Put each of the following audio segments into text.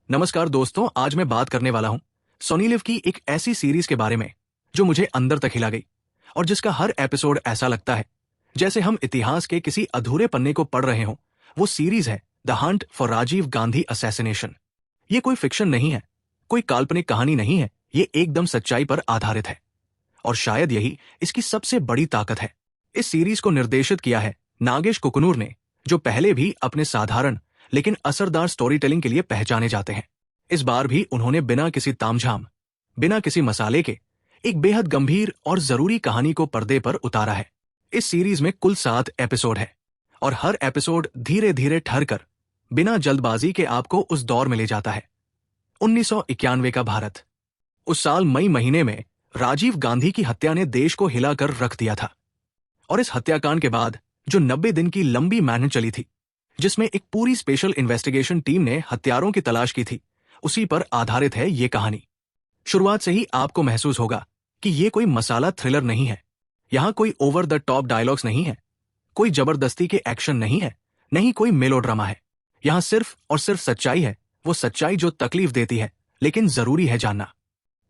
नमस्कार दोस्तों, आज मैं बात करने वाला हूं सोनी लिव की एक ऐसी सीरीज के बारे में जो मुझे अंदर तक हिला गई और जिसका हर एपिसोड ऐसा लगता है जैसे हम इतिहास के किसी अधूरे पन्ने को पढ़ रहे हों। वो सीरीज है the hunt for Rajiv Gandhi assassination. ये कोई फिक्शन नहीं है, कोई काल्पनिक कहानी नहीं है, ये एकदम सच्चाई पर आधारित है और शायद यही इसकी सबसे बड़ी ताकत है। इस सीरीज को निर्देशित किया है नागेश कुकनूर ने, जो पहले भी अपने साधारण लेकिन असरदार स्टोरी टेलिंग के लिए पहचाने जाते हैं। इस बार भी उन्होंने बिना किसी तामझाम, बिना किसी मसाले के एक बेहद गंभीर और जरूरी कहानी को पर्दे पर उतारा है। इस सीरीज में कुल 7 एपिसोड है और हर एपिसोड धीरे धीरे ठहरकर बिना जल्दबाजी के आपको उस दौर में ले जाता है। 1991 का भारत। उस साल मई महीने में राजीव गांधी की हत्या ने देश को हिलाकर रख दिया था और इस हत्याकांड के बाद जो 90 दिन की लंबी मेहनत चली थी, जिसमें एक पूरी स्पेशल इन्वेस्टिगेशन टीम ने हत्यारों की तलाश की थी, उसी पर आधारित है ये कहानी। शुरुआत से ही आपको महसूस होगा कि ये कोई मसाला थ्रिलर नहीं है। यहां कोई ओवर द टॉप डायलॉग्स नहीं है, कोई जबरदस्ती के एक्शन नहीं है, नहीं कोई मेलोड्रामा है। यहां सिर्फ और सिर्फ सच्चाई है, वो सच्चाई जो तकलीफ देती है लेकिन जरूरी है जानना।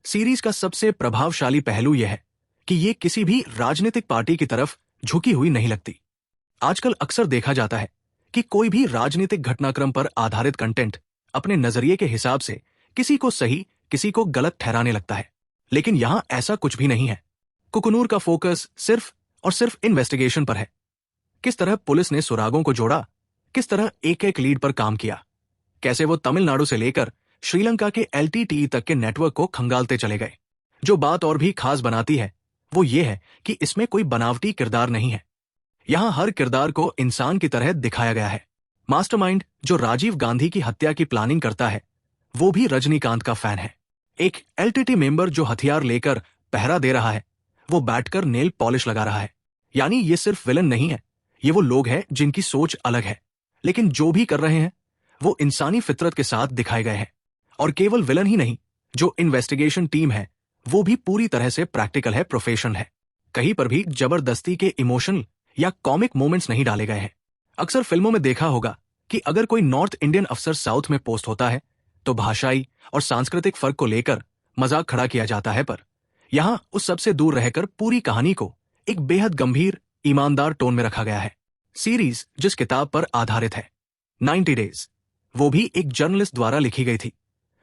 सीरीज का सबसे प्रभावशाली पहलू यह है कि ये किसी भी राजनीतिक पार्टी की तरफ झुकी हुई नहीं लगती। आजकल अक्सर देखा जाता है कि कोई भी राजनीतिक घटनाक्रम पर आधारित कंटेंट अपने नजरिए के हिसाब से किसी को सही, किसी को गलत ठहराने लगता है, लेकिन यहां ऐसा कुछ भी नहीं है। कुकनूर का फोकस सिर्फ और सिर्फ इन्वेस्टिगेशन पर है। किस तरह पुलिस ने सुरागों को जोड़ा, किस तरह एक एक लीड पर काम किया, कैसे वो तमिलनाडु से लेकर श्रीलंका के LTTE तक के नेटवर्क को खंगालते चले गए। जो बात और भी खास बनाती है वो ये है कि इसमें कोई बनावटी किरदार नहीं है। यहां हर किरदार को इंसान की तरह दिखाया गया है। मास्टरमाइंड जो राजीव गांधी की हत्या की प्लानिंग करता है, वो भी रजनीकांत का फैन है। एक LTT मेंबर जो हथियार लेकर पहरा दे रहा है, वो बैठकर नेल पॉलिश लगा रहा है। यानी ये सिर्फ विलन नहीं है, ये वो लोग हैं जिनकी सोच अलग है, लेकिन जो भी कर रहे हैं वो इंसानी फितरत के साथ दिखाए गए हैं। और केवल विलन ही नहीं, जो इन्वेस्टिगेशन टीम है वो भी पूरी तरह से प्रैक्टिकल है, प्रोफेशनल है। कहीं पर भी जबरदस्ती के इमोशनल या कॉमिक मोमेंट्स नहीं डाले गए हैं। अक्सर फिल्मों में देखा होगा कि अगर कोई नॉर्थ इंडियन अफसर साउथ में पोस्ट होता है तो भाषाई और सांस्कृतिक फर्क को लेकर मजाक खड़ा किया जाता है, पर यहां उस सबसे दूर रहकर पूरी कहानी को एक बेहद गंभीर, ईमानदार टोन में रखा गया है। सीरीज जिस किताब पर आधारित है 90 डेज, वो भी एक जर्नलिस्ट द्वारा लिखी गई थी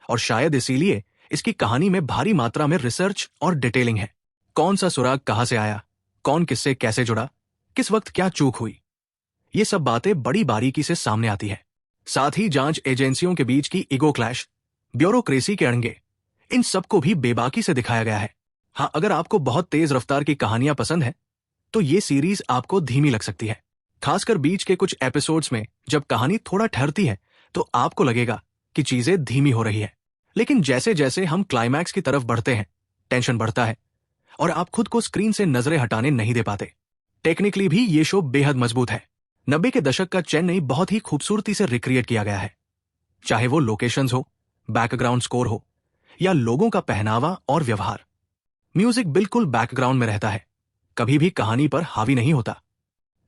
और शायद इसीलिए इसकी कहानी में भारी मात्रा में रिसर्च और डिटेलिंग है। कौन सा सुराग कहां से आया, कौन किससे कैसे जुड़ा, किस वक्त क्या चूक हुई, ये सब बातें बड़ी बारीकी से सामने आती है। साथ ही जांच एजेंसियों के बीच की ईगो क्लैश, ब्यूरोक्रेसी के अड़ंगे, इन सबको भी बेबाकी से दिखाया गया है। हाँ, अगर आपको बहुत तेज रफ्तार की कहानियां पसंद है तो ये सीरीज आपको धीमी लग सकती है। खासकर बीच के कुछ एपिसोड्स में जब कहानी थोड़ा ठहरती है तो आपको लगेगा कि चीजें धीमी हो रही है, लेकिन जैसे जैसे हम क्लाइमैक्स की तरफ बढ़ते हैं टेंशन बढ़ता है और आप खुद को स्क्रीन से नजरें हटाने नहीं दे पाते। टेक्निकली भी ये शो बेहद मजबूत है। 90 के दशक का चेन्नई बहुत ही खूबसूरती से रिक्रिएट किया गया है, चाहे वो लोकेशंस हो, बैकग्राउंड स्कोर हो या लोगों का पहनावा और व्यवहार। म्यूजिक बिल्कुल बैकग्राउंड में रहता है, कभी भी कहानी पर हावी नहीं होता।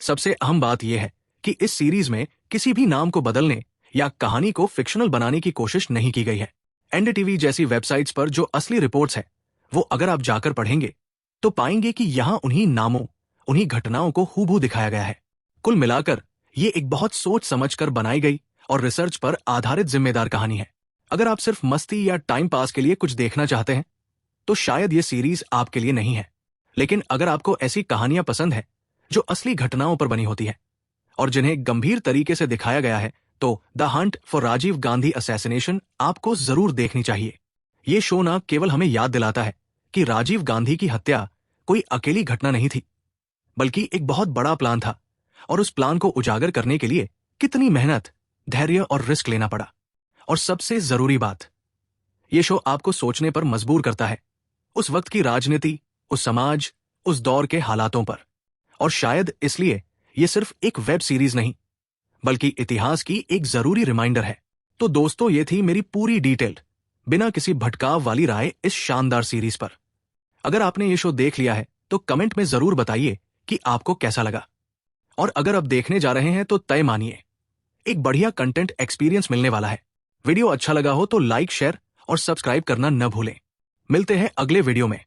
सबसे अहम बात यह है कि इस सीरीज में किसी भी नाम को बदलने या कहानी को फिक्शनल बनाने की कोशिश नहीं की गई है। NDTV जैसी वेबसाइट्स पर जो असली रिपोर्ट्स है वो अगर आप जाकर पढ़ेंगे तो पाएंगे कि यहां उन्हीं नामों, उन्हीं घटनाओं को हूबहू दिखाया गया है। कुल मिलाकर ये एक बहुत सोच समझकर बनाई गई और रिसर्च पर आधारित जिम्मेदार कहानी है। अगर आप सिर्फ मस्ती या टाइम पास के लिए कुछ देखना चाहते हैं तो शायद ये सीरीज आपके लिए नहीं है, लेकिन अगर आपको ऐसी कहानियां पसंद है जो असली घटनाओं पर बनी होती है और जिन्हें गंभीर तरीके से दिखाया गया है, तो the hunt for Rajiv Gandhi assassination आपको जरूर देखनी चाहिए। ये शो न केवल हमें याद दिलाता है कि राजीव गांधी की हत्या कोई अकेली घटना नहीं थी, बल्कि एक बहुत बड़ा प्लान था और उस प्लान को उजागर करने के लिए कितनी मेहनत, धैर्य और रिस्क लेना पड़ा। और सबसे जरूरी बात, ये शो आपको सोचने पर मजबूर करता है, उस वक्त की राजनीति, उस समाज, उस दौर के हालातों पर। और शायद इसलिए ये सिर्फ एक वेब सीरीज नहीं बल्कि इतिहास की एक जरूरी रिमाइंडर है। तो दोस्तों, ये थी मेरी पूरी डिटेल्ड, बिना किसी भटकाव वाली राय इस शानदार सीरीज पर। अगर आपने ये शो देख लिया है तो कमेंट में जरूर बताइए कि आपको कैसा लगा। और अगर आप देखने जा रहे हैं तो तय मानिए, एक बढ़िया कंटेंट एक्सपीरियंस मिलने वाला है। वीडियो अच्छा लगा हो तो लाइक, शेयर और सब्सक्राइब करना न भूलें। मिलते हैं अगले वीडियो में।